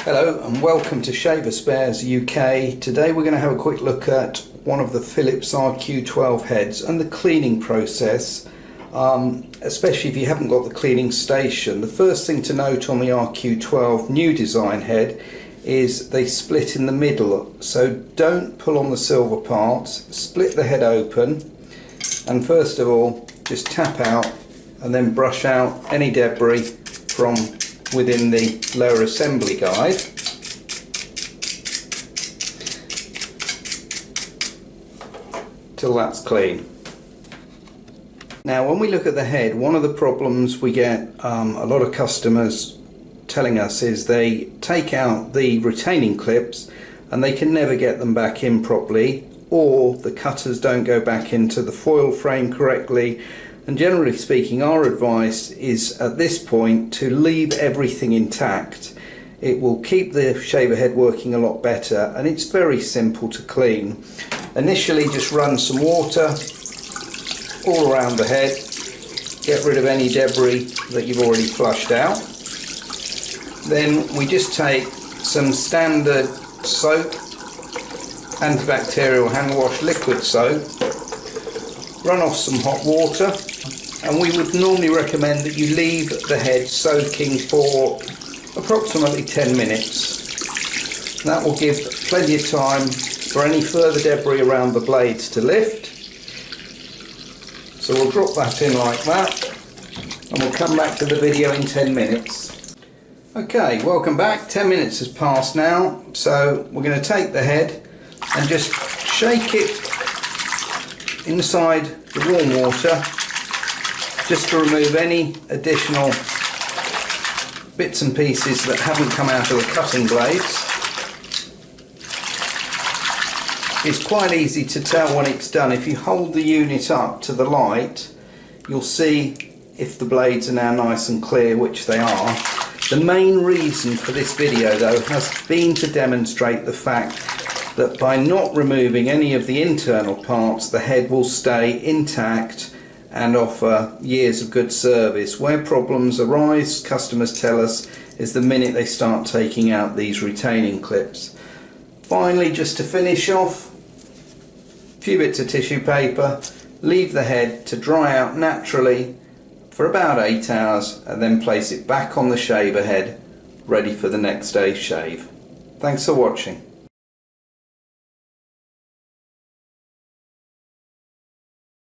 Hello and welcome to Shaver Spares UK. Today we're going to have a quick look at one of the Philips RQ12 heads and the cleaning process, especially if you haven't got the cleaning station. The first thing to note on the RQ12 new design head is they split in the middle, so don't pull on the silver parts, split the head open and first of all just tap out and then brush out any debris from within the lower assembly guide. Till that's clean. Now when we look at the head, one of the problems we get a lot of customers telling us is they take out the retaining clips and they can never get them back in properly, or the cutters don't go back into the foil frame correctly. And generally speaking, our advice is at this point to leave everything intact. It will keep the shaver head working a lot better, and it's very simple to clean. Initially just run some water all around the head, get rid of any debris that you've already flushed out. Then we just take some standard soap, antibacterial hand wash liquid soap, run off some hot water, and we would normally recommend that you leave the head soaking for approximately 10 minutes. That will give plenty of time for any further debris around the blades to lift. So we'll drop that in like that and we'll come back to the video in 10 minutes. Okay, welcome back. 10 minutes has passed now, so we're going to take the head and just shake it inside the warm water just to remove any additional bits and pieces that haven't come out of the cutting blades. It's quite easy to tell when it's done. If you hold the unit up to the light, you'll see if the blades are now nice and clear, which they are. The main reason for this video though has been to demonstrate the fact that by not removing any of the internal parts, the head will stay intact and offer years of good service. Where problems arise, customers tell us, is the minute they start taking out these retaining clips. Finally, just to finish off, a few bits of tissue paper, leave the head to dry out naturally for about 8 hours and then place it back on the shaver head, ready for the next day's shave. Thanks for watching.